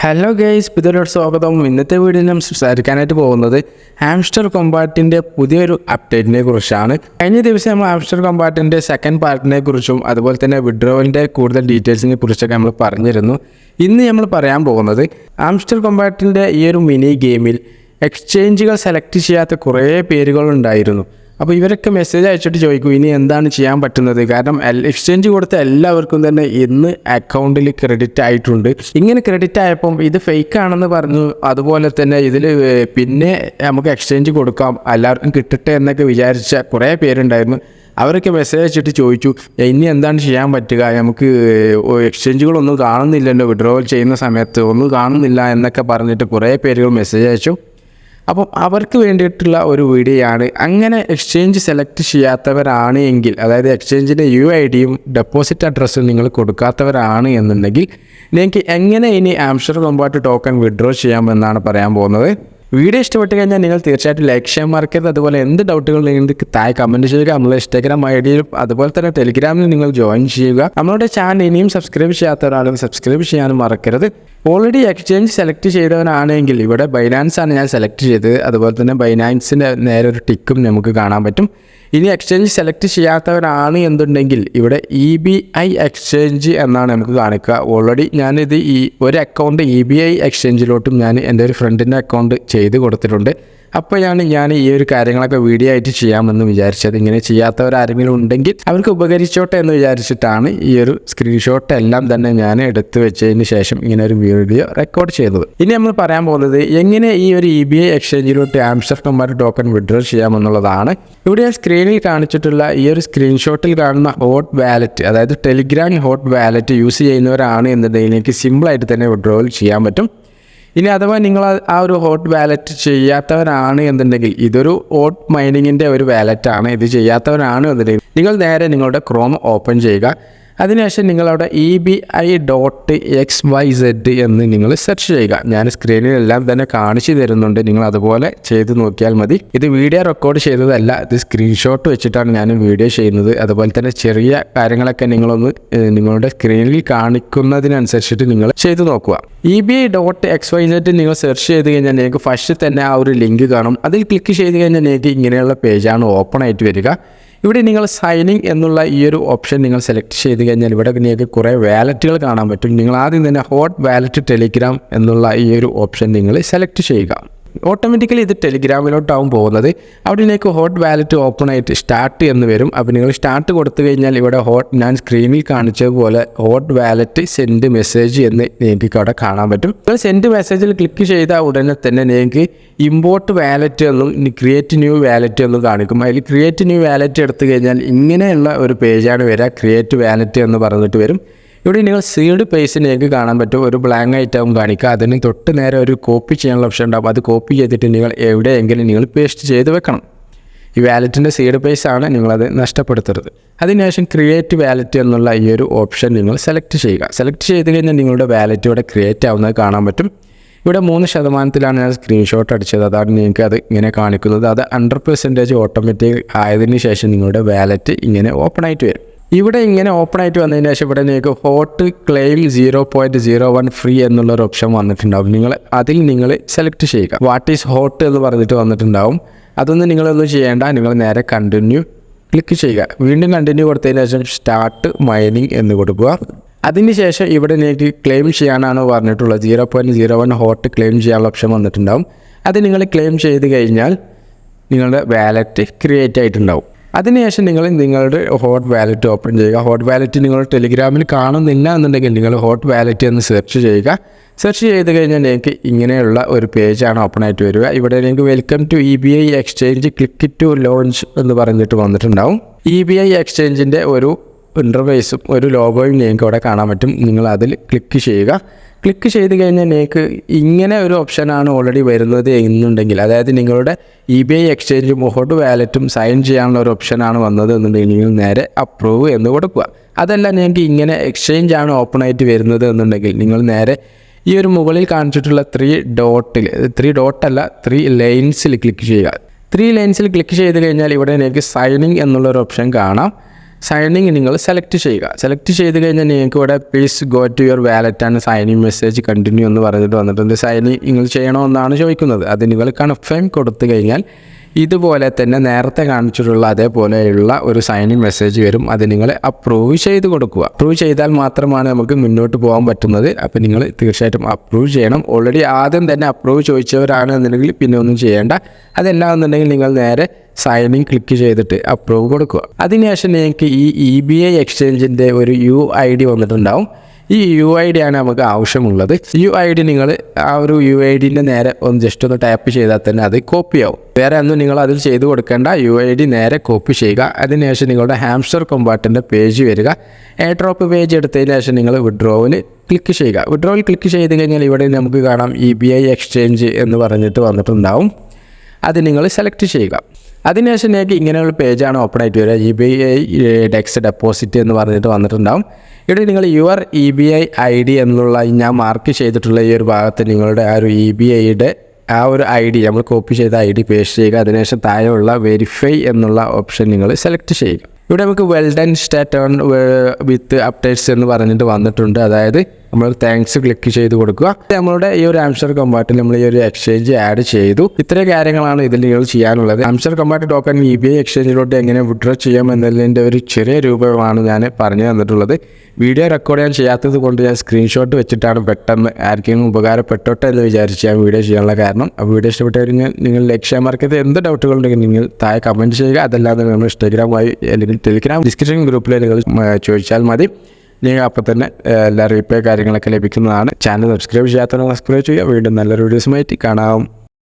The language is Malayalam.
ഹലോ ഗൈസ്, പുതിയൊരു സ്വാഗതം. ഇന്നത്തെ വീഡിയോയിൽ നാം സംസാരിക്കാനായിട്ട് പോകുന്നത് ഹാംസ്റ്റർ കോമ്പാറ്റിൻ്റെ പുതിയൊരു അപ്ഡേറ്റിനെ കുറിച്ചാണ്. കഴിഞ്ഞ ദിവസം നമ്മൾ ഹാംസ്റ്റർ കോമ്പാറ്റിൻ്റെ സെക്കൻഡ് പാർട്ടിനെ കുറിച്ചും അതുപോലെ തന്നെ വിഡ്രോവലിൻ്റെ കൂടുതൽ ഡീറ്റെയിൽസിനെ കുറിച്ചൊക്കെ നമ്മൾ പറഞ്ഞിരുന്നു. ഇന്ന് നമ്മൾ പറയാൻ പോകുന്നത് ഹാംസ്റ്റർ കോമ്പാറ്റിൻ്റെ ഈ ഒരു മിനി ഗെയിമിൽ എക്സ്ചേഞ്ചുകൾ സെലക്ട് ചെയ്യാത്ത കുറേ പേരുകളുണ്ടായിരുന്നു. അപ്പോൾ ഇവരൊക്കെ മെസ്സേജ് അയച്ചിട്ട് ചോദിക്കും ഇനി എന്താണ് ചെയ്യാൻ പറ്റുന്നത്. കാരണം എക്സ്ചേഞ്ച് കൊടുത്ത എല്ലാവർക്കും തന്നെ ഇന്ന് അക്കൗണ്ടിൽ ക്രെഡിറ്റ് ആയിട്ടുണ്ട്. ഇങ്ങനെ ക്രെഡിറ്റ് ആയപ്പം ഇത് ഫേക്ക് ആണെന്ന് പറഞ്ഞു. അതുപോലെ തന്നെ ഇതിൽ പിന്നെ നമുക്ക് എക്സ്ചേഞ്ച് കൊടുക്കാം, എല്ലാവർക്കും കിട്ടട്ടെ എന്നൊക്കെ വിചാരിച്ച കുറേ പേരുണ്ടായിരുന്നു. അവരൊക്കെ മെസ്സേജ് അയച്ചിട്ട് ചോദിച്ചു ഇനി എന്താണ് ചെയ്യാൻ പറ്റുക, നമുക്ക് എക്സ്ചേഞ്ചുകളൊന്നും കാണുന്നില്ലല്ലോ, വിഡ്രോവൽ ചെയ്യുന്ന സമയത്ത് ഒന്നും കാണുന്നില്ല എന്നൊക്കെ പറഞ്ഞിട്ട് കുറേ പേരുകൾ മെസ്സേജ് അയച്ചു. അപ്പം അവർക്ക് വേണ്ടിയിട്ടുള്ള ഒരു വീഡിയോയാണ്. അങ്ങനെ എക്സ്ചേഞ്ച് സെലക്ട് ചെയ്യാത്തവരാണ് എങ്കിൽ, അതായത് എക്സ്ചേഞ്ചിൻ്റെ UID-യും ഡെപ്പോസിറ്റ് അഡ്രസ്സും നിങ്ങൾ കൊടുക്കാത്തവരാണ് എന്നുണ്ടെങ്കിൽ നിങ്ങൾക്ക് എങ്ങനെ ഇനി ഹാംസ്റ്റർ കോമ്പാറ്റ് ടോക്കൺ വിഡ്രോ ചെയ്യാമെന്നാണ് പറയാൻ പോകുന്നത്. വീഡിയോ ഇഷ്ടപ്പെട്ട് കഴിഞ്ഞാൽ നിങ്ങൾ തീർച്ചയായിട്ടും ലൈക്ക് ചെയ്യാൻ മറക്കരുത്. അതുപോലെ എന്ത് ഡൗട്ടുകൾ നിങ്ങൾക്ക് താഴെ കമൻറ്റ് ചെയ്യുക. നമ്മുടെ ഇൻസ്റ്റാഗ്രാം ID-യിലും അതുപോലെ തന്നെ ടെലിഗ്രാമിൽ നിങ്ങൾ ജോയിൻ ചെയ്യുക. നമ്മളുടെ ചാനൽ ഇനിയും സബ്സ്ക്രൈബ് ചെയ്യാത്തവരാണെങ്കിൽ സബ്സ്ക്രൈബ് ചെയ്യാനും മറക്കരുത്. ഓൾറെഡി എക്സ്ചേഞ്ച് സെലക്ട് ചെയ്തവനാണെങ്കിൽ ഇവിടെ ബൈനാൻസ് ആണ് ഞാൻ സെലക്ട് ചെയ്തത്. അതുപോലെ തന്നെ ബൈനാൻസിൻ്റെ നേരെ ഒരു ടിക്കും നമുക്ക് കാണാൻ പറ്റും. ഇനി എക്സ്ചേഞ്ച് സെലക്ട് ചെയ്യാത്തവരാണ് എന്നുണ്ടെങ്കിൽ ഇവിടെ EBI എക്സ്ചേഞ്ച് എന്നാണ് നമുക്ക് കാണിക്കുക. ഓൾറെഡി ഞാനിത് ഒരു അക്കൗണ്ട് EBI എക്സ്ചേഞ്ചിലോട്ടും ഞാൻ എൻ്റെ ഒരു ഫ്രണ്ടിൻ്റെ അക്കൗണ്ട് ചെയ്ത് കൊടുത്തിട്ടുണ്ട്. അപ്പോഴാണ് ഞാൻ ഈ ഒരു കാര്യങ്ങളൊക്കെ വീഡിയോ ആയിട്ട് ചെയ്യാമെന്ന് വിചാരിച്ചത്. ഇങ്ങനെ ചെയ്യാത്തവരാരെങ്കിലും ഉണ്ടെങ്കിൽ അവർക്ക് ഉപകരിച്ചോട്ടെ എന്ന് വിചാരിച്ചിട്ടാണ് ഈ ഒരു സ്ക്രീൻഷോട്ട് എല്ലാം തന്നെ ഞാൻ എടുത്തു വെച്ചതിന് ശേഷം ഇങ്ങനെ ഒരു വീഡിയോ റെക്കോർഡ് ചെയ്തത്. ഇനി നമ്മൾ പറയാൻ പോകുന്നത് എങ്ങനെ ഈ ഒരു EBI എക്സ്ചേഞ്ചിലോട്ട് ഹാംസ്റ്റർ കോമ്പാറ്റ് ടോക്കൺ വിഡ്രോ ചെയ്യാമെന്നുള്ളതാണ്. ഇവിടെ സ്ക്രീനിൽ കാണിച്ചിട്ടുള്ള ഈ ഒരു സ്ക്രീൻഷോട്ടിൽ കാണുന്ന ഹോട്ട് വാലറ്റ്, അതായത് ടെലിഗ്രാം ഹോട്ട് വാലറ്റ് യൂസ് ചെയ്യുന്നവരാണ് എന്നുണ്ടെങ്കിൽ എനിക്ക് സിമ്പിളായിട്ട് തന്നെ വിഡ്രോവൽ ചെയ്യാൻ പറ്റും. ഇനി അഥവാ നിങ്ങൾ ആ ഒരു ഹോട്ട് വാലറ്റ് ചെയ്യാത്തവരാണ് എന്നുണ്ടെങ്കിൽ, ഇതൊരു ഹോട്ട് മൈനിങ്ങിൻ്റെ ഒരു വാലറ്റാണ്, ഇത് ചെയ്യാത്തവരാണ് എന്നുണ്ടെങ്കിൽ നിങ്ങൾ നേരെ നിങ്ങളുടെ ക്രോം ഓപ്പൺ ചെയ്യുക. അതിനുശേഷം നിങ്ങളവിടെ EBI.xyz എന്ന് നിങ്ങൾ സെർച്ച് ചെയ്യുക. ഞാൻ സ്ക്രീനിലെല്ലാം തന്നെ കാണിച്ചു തരുന്നുണ്ട്, നിങ്ങൾ അതുപോലെ ചെയ്ത് നോക്കിയാൽ മതി. ഇത് വീഡിയോ റെക്കോർഡ് ചെയ്തതല്ല, ഇത് സ്ക്രീൻഷോട്ട് വെച്ചിട്ടാണ് ഞാൻ വീഡിയോ ചെയ്യുന്നത്. അതുപോലെ തന്നെ ചെറിയ കാര്യങ്ങളൊക്കെ നിങ്ങളൊന്ന് നിങ്ങളുടെ സ്ക്രീനിൽ കാണിക്കുന്നതിനനുസരിച്ചിട്ട് നിങ്ങൾ ചെയ്ത് നോക്കുക. EBI.xyz നിങ്ങൾ സെർച്ച് ചെയ്ത് കഴിഞ്ഞാൽ നിങ്ങൾക്ക് ഫസ്റ്റ് തന്നെ ആ ഒരു ലിങ്ക് കാണും. അതിൽ ക്ലിക്ക് ചെയ്ത് കഴിഞ്ഞാൽ നിങ്ങൾക്ക് ഇങ്ങനെയുള്ള പേജാണ് ഓപ്പൺ ആയിട്ട് വരിക. ഇവിടെ നിങ്ങൾ സൈനിങ് എന്നുള്ള ഈ ഒരു ഓപ്ഷൻ നിങ്ങൾ സെലക്ട് ചെയ്ത് കഴിഞ്ഞാൽ ഇവിടെ നിങ്ങൾക്ക് കുറേ വാലറ്റുകൾ കാണാൻ പറ്റും. നിങ്ങൾ ആദ്യം തന്നെ ഹോട്ട് വാലറ്റ് ടെലിഗ്രാം എന്നുള്ള ഈ ഒരു ഓപ്ഷൻ നിങ്ങൾ സെലക്ട് ചെയ്യുക. ഓട്ടോമാറ്റിക്കലി ഇത് ടെലിഗ്രാമിലോട്ടാവും പോകുന്നത്. അവിടെ നിങ്ങൾക്ക് ഹോട്ട് വാലറ്റ് ഓപ്പൺ ആയിട്ട് സ്റ്റാർട്ട് എന്ന് വരും. അപ്പോൾ നിങ്ങൾ സ്റ്റാർട്ട് കൊടുത്തു കഴിഞ്ഞാൽ ഇവിടെ ഞാൻ സ്ക്രീനിൽ കാണിച്ചതുപോലെ ഹോട്ട് വാലറ്റ് സെൻഡ് മെസ്സേജ് എന്ന് നിങ്ങൾക്ക് അവിടെ കാണാൻ പറ്റും. നിങ്ങൾ സെൻഡ് മെസ്സേജിൽ ക്ലിക്ക് ചെയ്ത ഉടനെ തന്നെ നിങ്ങൾക്ക് ഇമ്പോർട്ട് വാലറ്റ് എന്നും ക്രിയേറ്റ് ന്യൂ വാലറ്റ് എന്നും കാണിക്കും. അതിൽ ക്രിയേറ്റ് ന്യൂ വാലറ്റ് എടുത്തു കഴിഞ്ഞാൽ ഇങ്ങനെയുള്ള ഒരു പേജാണ് വരിക. ക്രിയേറ്റ് വാലറ്റ് എന്ന് പറഞ്ഞിട്ട് വരും. ഇവിടെ നിങ്ങൾ സീഡ് പേജ് നിങ്ങൾക്ക് കാണാൻ പറ്റും. ഒരു ബ്ലാങ്ക് ആയിട്ടാവും കാണിക്കുക. അതിന് തൊട്ട് നേരെ ഒരു കോപ്പി ചെയ്യാനുള്ള ഓപ്ഷൻ ഉണ്ടാകും. അത് കോപ്പി ചെയ്തിട്ട് നിങ്ങൾ എവിടെയെങ്കിലും നിങ്ങൾ പേസ്റ്റ് ചെയ്ത് വെക്കണം. ഈ വാലറ്റിൻ്റെ സീഡ് പേജ് ആണ്, നിങ്ങളത് നഷ്ടപ്പെടുത്തരുത്. അതിനുശേഷം ക്രിയേറ്റ് വാലറ്റ് എന്നുള്ള ഈ ഒരു ഓപ്ഷൻ നിങ്ങൾ സെലക്ട് ചെയ്യുക. സെലക്ട് ചെയ്ത് കഴിഞ്ഞാൽ നിങ്ങളുടെ വാലറ്റ് ഇവിടെ ക്രിയേറ്റ് ആവുന്നത് കാണാൻ പറ്റും. ഇവിടെ 3% ഞാൻ സ്ക്രീൻഷോട്ട് അടിച്ചത്, അതാണ് നിങ്ങൾക്ക് അത് ഇങ്ങനെ കാണിക്കുന്നത്. അത് 100% ഓട്ടോമാറ്റിക് ആയതിനു ശേഷം നിങ്ങളുടെ വാലറ്റ് ഇങ്ങനെ ഓപ്പൺ ആയിട്ട് വരും. ഇവിടെ ഇങ്ങനെ ഓപ്പൺ ആയിട്ട് വന്നതിന് ശേഷം ഇവിടെ നിങ്ങൾക്ക് ഹോട്ട് ക്ലെയിം 0.01 ഫ്രീ എന്നുള്ളൊരു ഓപ്ഷൻ വന്നിട്ടുണ്ടാവും. അതിൽ നിങ്ങൾ സെലക്ട് ചെയ്യുക. വാട്ട് ഈസ് ഹോട്ട് എന്ന് പറഞ്ഞിട്ട് വന്നിട്ടുണ്ടാവും. അതൊന്നും നിങ്ങളൊന്നും ചെയ്യേണ്ട, നിങ്ങൾ നേരെ കണ്ടിന്യൂ ക്ലിക്ക് ചെയ്യുക. വീണ്ടും കണ്ടിന്യൂ കൊടുത്തതിന് ശേഷം സ്റ്റാർട്ട് മൈനിങ് എന്ന് കൊടുക്കുക. അതിനുശേഷം ഇവിടെ നിങ്ങൾക്ക് ക്ലെയിം ചെയ്യാനാണ് പറഞ്ഞിട്ടുള്ളത്. 0.01 ഹോട്ട് ക്ലെയിം ചെയ്യാനുള്ള ഓപ്ഷൻ വന്നിട്ടുണ്ടാവും. അത് നിങ്ങൾ ക്ലെയിം ചെയ്ത് കഴിഞ്ഞാൽ നിങ്ങളുടെ വാലറ്റ് ക്രിയേറ്റ് ആയിട്ടുണ്ടാവും. അതിനുശേഷം നിങ്ങൾ നിങ്ങളുടെ ഹോട്ട് വാലറ്റ് ഓപ്പൺ ചെയ്യുക. ഹോട്ട് വാലറ്റ് നിങ്ങൾ ടെലിഗ്രാമിൽ കാണുന്നില്ല എന്നുണ്ടെങ്കിൽ നിങ്ങൾ ഹോട്ട് വാലറ്റ് എന്ന് സെർച്ച് ചെയ്യുക. സെർച്ച് ചെയ്ത് കഴിഞ്ഞാൽ നിങ്ങൾക്ക് ഇങ്ങനെയുള്ള ഒരു പേജാണ് ഓപ്പൺ ആയിട്ട് വരിക. ഇവിടെ നിങ്ങൾക്ക് welcome to EBI exchange, click to launch എന്ന് പറഞ്ഞിട്ട് വന്നിട്ടുണ്ടാവും. EBI എക്സ്ചേഞ്ചിൻ്റെ ഒരു ഇൻ്റർഫേസും ഒരു ലോഗോയും നിങ്ങൾക്ക് അവിടെ കാണാൻ പറ്റും. നിങ്ങൾ അതിൽ ക്ലിക്ക് ചെയ്യുക. ക്ലിക്ക് ചെയ്ത് കഴിഞ്ഞാൽ നിങ്ങൾക്ക് ഇങ്ങനെ ഒരു ഓപ്ഷനാണ് ഓൾറെഡി വരുന്നത് എന്നുണ്ടെങ്കിൽ, അതായത് നിങ്ങളുടെ EBI എക്സ്ചേഞ്ചും ഹോട്ട് വാലറ്റും സൈൻ ചെയ്യാനുള്ള ഒരു ഓപ്ഷനാണ് വന്നത് എന്നുണ്ടെങ്കിൽ നിങ്ങൾ നേരെ അപ്രൂവ് എന്ന് കൊടുക്കുക. അതല്ല നിങ്ങൾക്ക് ഇങ്ങനെ എക്സ്ചേഞ്ച് ആണ് ഓപ്പൺ ആയിട്ട് വരുന്നത് എന്നുണ്ടെങ്കിൽ നിങ്ങൾ നേരെ ഈ ഒരു മുകളിൽ കാണിച്ചിട്ടുള്ള 3 ലൈൻസിൽ ക്ലിക്ക് ചെയ്യുക. 3 ലൈൻസിൽ ക്ലിക്ക് ചെയ്ത് കഴിഞ്ഞാൽ ഇവിടെ നിങ്ങൾക്ക് സൈനിങ് എന്നുള്ളൊരു ഓപ്ഷൻ കാണാം. സൈനിങ് നിങ്ങൾ സെലക്ട് ചെയ്യുക. സെലക്ട് ചെയ്ത് കഴിഞ്ഞാൽ നിങ്ങൾക്ക് ഇവിടെ please go to your wallet and signing message continue എന്ന് പറഞ്ഞിട്ട് വന്നിട്ടുണ്ട്. സൈനിങ് നിങ്ങൾ ചെയ്യണമെന്നാണ് ചോദിക്കുന്നത്. അത് നിങ്ങൾ കൺഫേം കൊടുത്തു കഴിഞ്ഞാൽ ഇതുപോലെ തന്നെ നേരത്തെ കാണിച്ചിട്ടുള്ള അതേപോലെയുള്ള ഒരു സൈനിങ് മെസ്സേജ് വരും. അത് നിങ്ങൾ അപ്രൂവ് ചെയ്ത് കൊടുക്കുക. അപ്രൂവ് ചെയ്താൽ മാത്രമാണ് നമുക്ക് മുന്നോട്ട് പോകാൻ പറ്റുന്നത്. അപ്പോൾ നിങ്ങൾ തീർച്ചയായിട്ടും അപ്രൂവ് ചെയ്യണം. ഓൾറെഡി ആദ്യം തന്നെ അപ്രൂവ് ചോദിച്ചവരാണെന്നുണ്ടെങ്കിൽ പിന്നെ ഒന്നും ചെയ്യേണ്ട. അതല്ല എന്നുണ്ടെങ്കിൽ നിങ്ങൾ നേരെ സൈനിങ് ക്ലിക്ക് ചെയ്തിട്ട് അപ്രൂവ് കൊടുക്കുക. അതിനുശേഷം നിങ്ങൾക്ക് ഈ EBI എക്സ്ചേഞ്ചിൻ്റെ ഒരു UID വന്നിട്ടുണ്ടാവും. ഈ UID ആണ് നമുക്ക് ആവശ്യമുള്ളത്. UID നിങ്ങൾ ആ ഒരു UIDൻ്റെ നേരെ ഒന്ന് ജസ്റ്റ് ഒന്ന് ടാപ്പ് ചെയ്താൽ തന്നെ അത് കോപ്പി ആവും. വേറെ ഒന്നും നിങ്ങൾ അതിൽ ചെയ്ത് കൊടുക്കേണ്ട. UID നേരെ കോപ്പി ചെയ്യുക. അതിനുശേഷം നിങ്ങളുടെ ഹാംസ്റ്റർ കൊമ്പാർട്ടിൻ്റെ പേജ് വരിക. എയർ ഡ്രോപ്പ് പേജ് എടുത്തതിന് ശേഷം നിങ്ങൾ വിഡ്രോവിൽ ക്ലിക്ക് ചെയ്യുക. വിഡ്രോവിൽ ക്ലിക്ക് ചെയ്ത് കഴിഞ്ഞാൽ ഇവിടെ നമുക്ക് കാണാം EBI എക്സ്ചേഞ്ച് എന്ന് പറഞ്ഞിട്ട് വന്നിട്ടുണ്ടാവും. അത് നിങ്ങൾ സെലക്ട് ചെയ്യുക. അതിനുശേഷം നിങ്ങൾക്ക് ഇങ്ങനെയുള്ള പേജാണ് ഓപ്പൺ ആയിട്ട് വരിക. EBI ഡെക്സ് ഡെപ്പോസിറ്റ് എന്ന് പറഞ്ഞിട്ട് വന്നിട്ടുണ്ടാവും. ഇവിടെ നിങ്ങൾ യുവർ EBI ID എന്നുള്ള ഞാൻ മാർക്ക് ചെയ്തിട്ടുള്ള ഈ ഒരു ഭാഗത്ത് നിങ്ങളുടെ ആ ഒരു EBIയുടെ ആ ഒരു ID നമ്മൾ കോപ്പി ചെയ്ത ID പേസ്റ്റ് ചെയ്യുക. അതിനുശേഷം താഴെയുള്ള വെരിഫൈ എന്നുള്ള ഓപ്ഷൻ നിങ്ങൾ സെലക്ട് ചെയ്യുക. ഇവിടെ നമുക്ക് well done start on with updates എന്ന് പറഞ്ഞിട്ട് വന്നിട്ടുണ്ട്. അതായത് നമ്മൾ താങ്ക്സ് ക്ലിക്ക് ചെയ്ത് കൊടുക്കുക. നമ്മളുടെ ഈ ഒരു ഹാംസ്റ്റർ കൊമ്പാർട്ടിൽ നമ്മൾ ഈ ഒരു എക്സ്ചേഞ്ച് ആഡ് ചെയ്തു. ഇത്രയും കാര്യങ്ങളാണ് ഇതിൽ നിങ്ങൾ ചെയ്യാനുള്ളത്. ഹാംസ്റ്റർ കൊമ്പാർട്ട് ടോക്കൺ EBI എക്സ്ചേഞ്ചിലോട്ട് എങ്ങനെ വിഡ്രോ ചെയ്യാം എന്നതിൻ്റെ ഒരു ചെറിയ രൂപമാണ് ഞാൻ പറഞ്ഞു തന്നിട്ടുള്ളത്. വീഡിയോ റെക്കോർഡ് ചെയ്യാൻ ചെയ്യാത്തത് കൊണ്ട് ഞാൻ സ്ക്രീൻഷോട്ട് വെച്ചിട്ടാണ് പെട്ടെന്ന് ആർക്കെങ്കിലും ഉപകാരപ്പെട്ടോട്ടെ എന്ന് വിചാരിച്ച് ഞാൻ വീഡിയോ ചെയ്യാനുള്ള കാരണം. ആ വീഡിയോ ഇഷ്ടപ്പെട്ടവരെങ്കിൽ നിങ്ങൾ ലക്ഷ്യ മാർക്കറ്റ് എന്ത് ഡൗട്ടുകളുണ്ടെങ്കിൽ നിങ്ങൾ താഴെ കമൻറ്റ് ചെയ്യുക. അതല്ലാതെ നമ്മൾ ഇൻസ്റ്റാഗ്രാമായി അല്ലെങ്കിൽ ടെലിഗ്രാം ഡിസ്ക്രിപ്ഷൻ ഗ്രൂപ്പിൽ നിങ്ങൾ ചോദിച്ചാൽ മതി. നിങ്ങൾ അപ്പോൾ തന്നെ എല്ലാ റീപ്ലേ കാര്യങ്ങളൊക്കെ ലഭിക്കുന്നതാണ്. ചാനൽ സബ്സ്ക്രൈബ് ചെയ്യാത്തവരെ സബ്സ്ക്രൈബ് ചെയ്യുക. വീണ്ടും നല്ലൊരു വീഡിയോസുമായിട്ട് കാണാം.